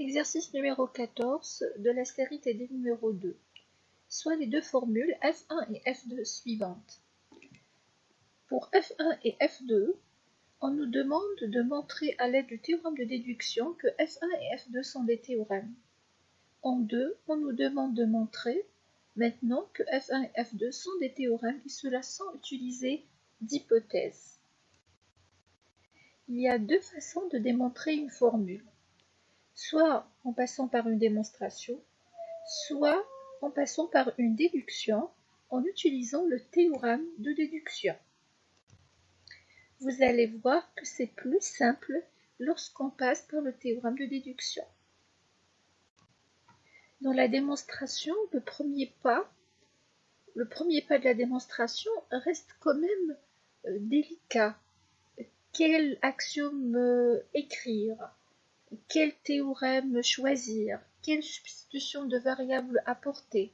Exercice numéro 14 de la série TD numéro 2, soit les deux formules F1 et F2 suivantes. Pour F1 et F2, on nous demande de montrer à l'aide du théorème de déduction que F1 et F2 sont des théorèmes. En 2, on nous demande de montrer maintenant que F1 et F2 sont des théorèmes et cela sans utiliser d'hypothèse. Il y a deux façons de démontrer une formule, soit en passant par une démonstration, soit en passant par une déduction en utilisant le théorème de déduction. Vous allez voir que c'est plus simple lorsqu'on passe par le théorème de déduction. Dans la démonstration, le premier pas de la démonstration reste quand même délicat. Quel axiome écrire? Quel théorème choisir? Quelle substitution de variables apporter?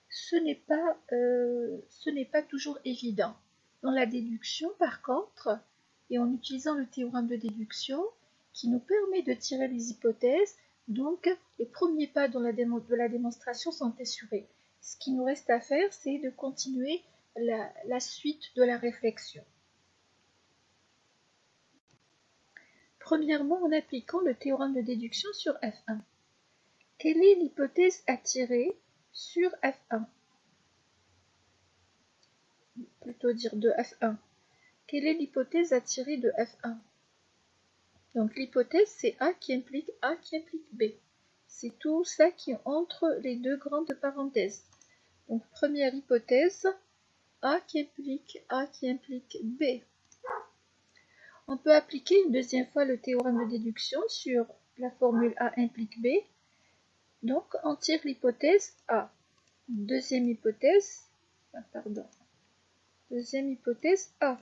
Ce n'est pas toujours évident. Dans la déduction, par contre, et en utilisant le théorème de déduction, qui nous permet de tirer les hypothèses, donc les premiers pas de la démonstration sont assurés. Ce qui nous reste à faire, c'est de continuer la suite de la réflexion. Premièrement, en appliquant le théorème de déduction sur F1. Quelle est l'hypothèse à tirer sur F1? Plutôt dire de F1. Quelle est l'hypothèse à tirer de F1? Donc l'hypothèse, c'est A qui implique A qui implique B. C'est tout ça qui est entre les deux grandes parenthèses. Donc première hypothèse, A qui implique B. On peut appliquer une deuxième fois le théorème de déduction sur la formule A implique B. Donc on tire l'hypothèse A. Deuxième hypothèse A.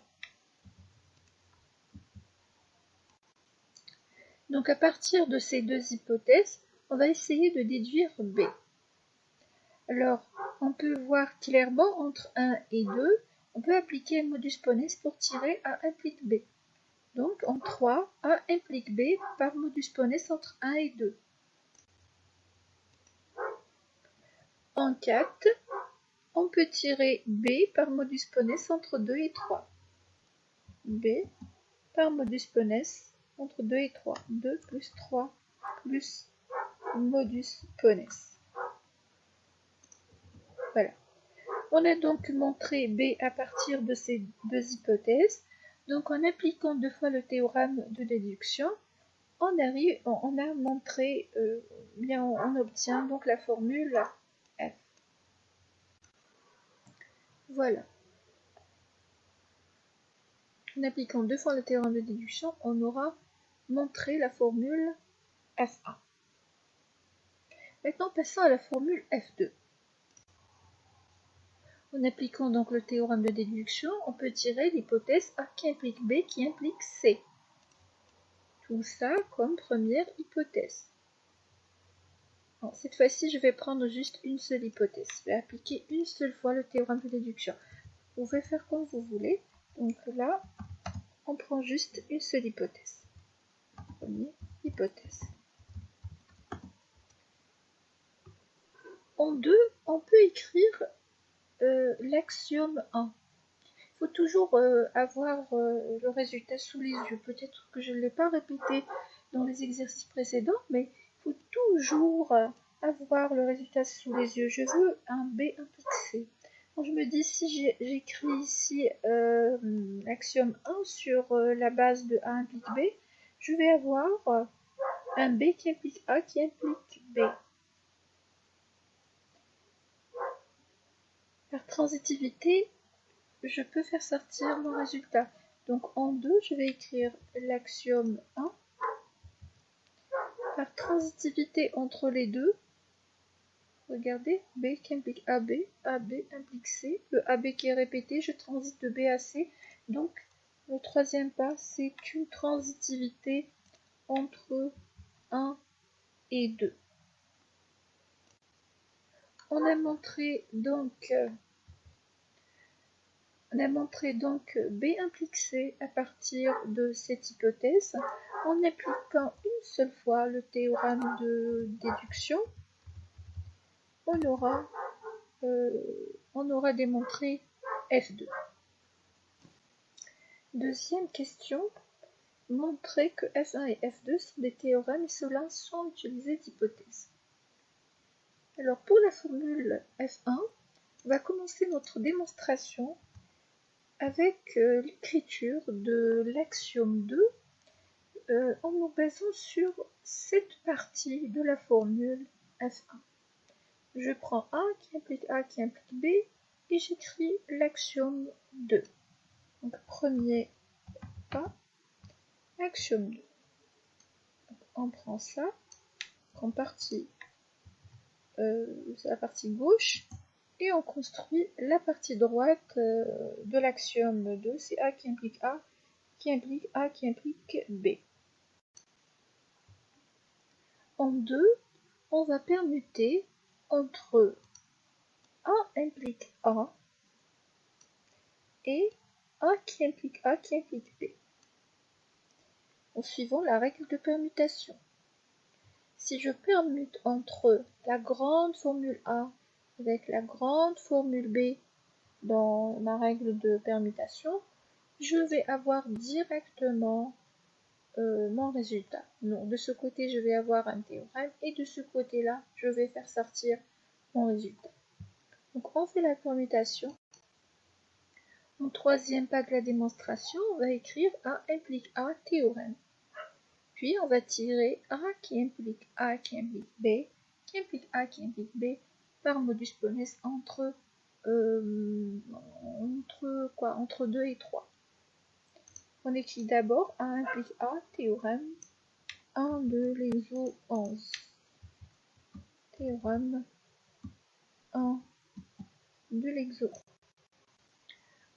Donc à partir de ces deux hypothèses, on va essayer de déduire B. Alors, on peut voir clairement entre 1 et 2, on peut appliquer un modus ponens pour tirer A implique B. Donc en 3, A implique B par modus ponens entre 1 et 2. En 4, on peut tirer B par modus ponens entre 2 et 3. B par modus ponens entre 2 et 3. 2 plus 3 plus modus ponens. Voilà. On a donc montré B à partir de ces deux hypothèses. Donc en appliquant deux fois le théorème de déduction, on obtient donc la formule F. Voilà. En appliquant deux fois le théorème de déduction, on aura montré la formule F1. Maintenant, passons à la formule F2. En appliquant donc le théorème de déduction, on peut tirer l'hypothèse A qui implique B qui implique C. Tout ça comme première hypothèse. Bon, cette fois-ci, je vais prendre juste une seule hypothèse. Je vais appliquer une seule fois le théorème de déduction. Vous pouvez faire comme vous voulez. Donc là, on prend juste une seule hypothèse. Première hypothèse. En 2, on peut écrire l'axiome 1. Il faut toujours avoir le résultat sous les yeux. Peut-être que je ne l'ai pas répété dans les exercices précédents, mais il faut toujours avoir le résultat sous les yeux. Je veux un B implique C. Donc je me dis, si j'écris ici l'axiome 1 sur la base de A implique B, je vais avoir un B qui implique A qui implique B. Par transitivité, je peux faire sortir mon résultat. Donc en 2, je vais écrire l'axiome 1. Par transitivité entre les deux, regardez, B qui implique AB, AB implique C. Le AB qui est répété, je transite de B à C. Donc le troisième pas, c'est une transitivité entre 1 et 2. On a montré donc On a montré donc B implique C à partir de cette hypothèse en appliquant une seule fois le théorème de déduction. On aura démontré F2. Deuxième question, montrer que F1 et F2 sont des théorèmes et cela sans utiliser d'hypothèse. Alors pour la formule F1, on va commencer notre démonstration avec l'écriture de l'axiome 2 en nous basant sur cette partie de la formule F1. Je prends A qui implique B et j'écris l'axiome 2. Donc premier pas, axiome 2. Donc, on prend ça en partie, la partie gauche et on construit la partie droite de l'axiome 2. C'est A qui implique A qui implique B. En 2, on va permuter entre A implique A et A qui implique B, en suivant la règle de permutation. Si je permute entre la grande formule A avec la grande formule B dans ma règle de permutation, je vais avoir directement mon résultat. Non, de ce côté, je vais avoir un théorème et de ce côté-là, je vais faire sortir mon résultat. Donc, on fait la permutation. En troisième pas de la démonstration, on va écrire A implique A théorème. Puis, on va tirer A qui implique B, qui implique A qui implique B par modus ponens entre 2 et 3. On écrit d'abord A implique A théorème 1 de l'exo 11. Théorème 1 de l'exo.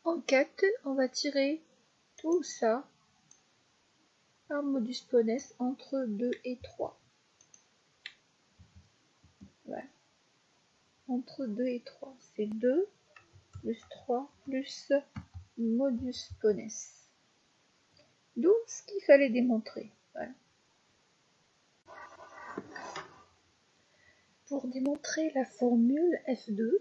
En 4, on va tirer tout ça par modus ponens entre 2 et 3. Voilà. Entre 2 et 3, c'est 2 plus 3 plus modus ponens. Donc, ce qu'il fallait démontrer. Voilà. Pour démontrer la formule F2,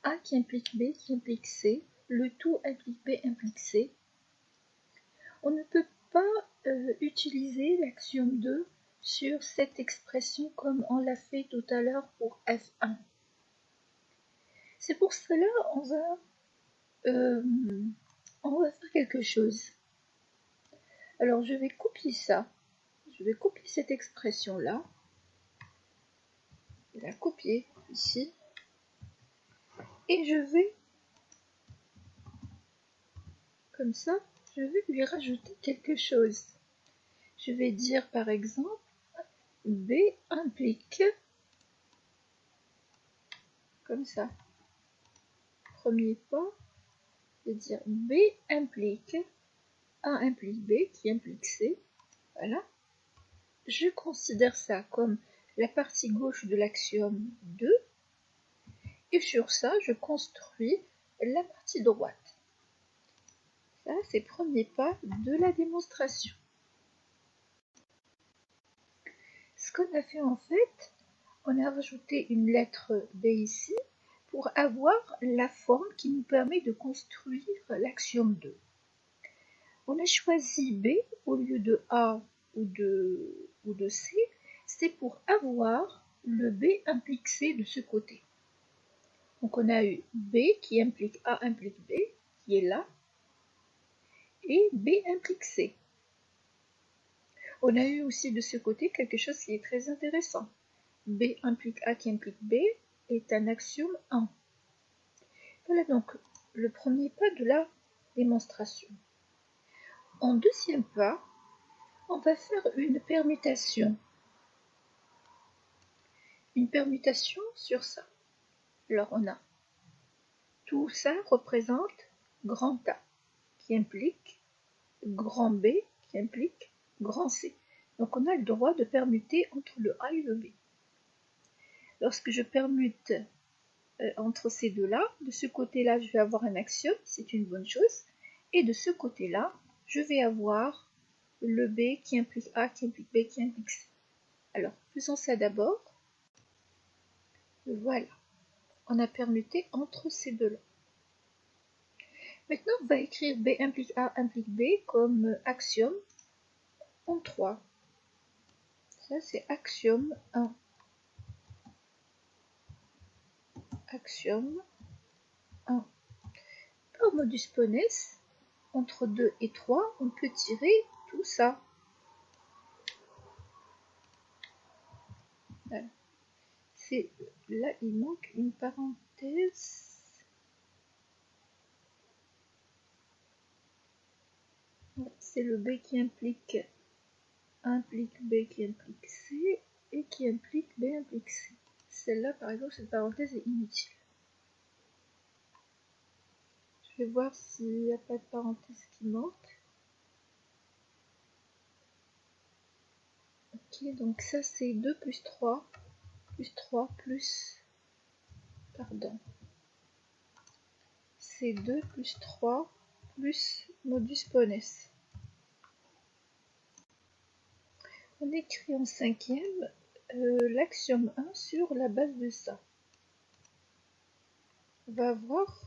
A qui implique B qui implique C, le tout implique B implique C, on ne peut pas utiliser l'axiome 2 sur cette expression comme on l'a fait tout à l'heure pour F1. C'est pour cela on va faire quelque chose. Alors je vais copier ça, je vais copier cette expression-là, je vais la copier ici, et je vais, comme ça, je vais lui rajouter quelque chose. Je vais dire par exemple, B implique, comme ça, premier pas, je vais dire B implique, A implique B qui implique C, voilà. Je considère ça comme la partie gauche de l'axiome 2, et sur ça, je construis la partie droite. Ça, c'est le premier pas de la démonstration. Ce qu'on a fait en fait, on a rajouté une lettre B ici pour avoir la forme qui nous permet de construire l'axiome 2. On a choisi B au lieu de A ou de C, c'est pour avoir le B implique C de ce côté. Donc on a eu B qui implique A implique B, qui est là, et B implique C. On a eu aussi de ce côté quelque chose qui est très intéressant. B implique A qui implique B est un axiome 1. Voilà donc le premier pas de la démonstration. En deuxième pas, on va faire une permutation. Une permutation sur ça. Alors on a tout ça représente grand A qui implique grand B qui implique grand C. Donc on a le droit de permuter entre le A et le B. Lorsque je permute entre ces deux-là. De ce côté-là, je vais avoir un axiome, c'est une bonne chose. Et de ce côté-là, je vais avoir le B qui implique A, qui implique B, qui implique C. Alors, faisons ça d'abord. Voilà, on a permuté entre ces deux-là. Maintenant, on va écrire B implique A, implique B comme axiome en 3. Ça, c'est axiome 1. Axiome 1. Par modus ponens, entre 2 et 3, on peut tirer tout ça. Voilà. Là, il manque une parenthèse. C'est le B qui implique B qui implique C et qui implique B implique C. Celle-là, par exemple, cette parenthèse est inutile. Je vais voir s'il n'y a pas de parenthèse qui manque. Ok, donc ça c'est 2 plus 3 plus, pardon, c'est 2 plus 3 plus modus ponens. On écrit en cinquième l'axiome 1 sur la base de ça. On va avoir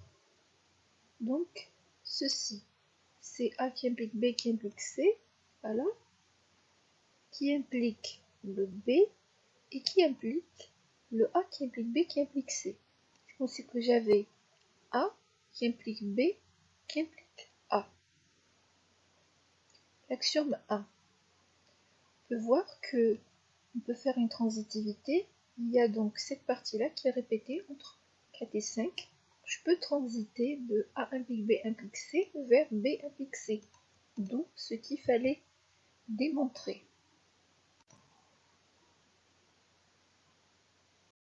donc ceci. C'est A qui implique B qui implique C, voilà, qui implique le B et qui implique le A qui implique B qui implique C. Je pensais que j'avais A qui implique B qui implique A. L'axiome 1. On peut voir que on peut faire une transitivité. Il y a donc cette partie-là qui est répétée entre 4 et 5. Je peux transiter de A implique B implique C vers B implique C. D'où ce qu'il fallait démontrer.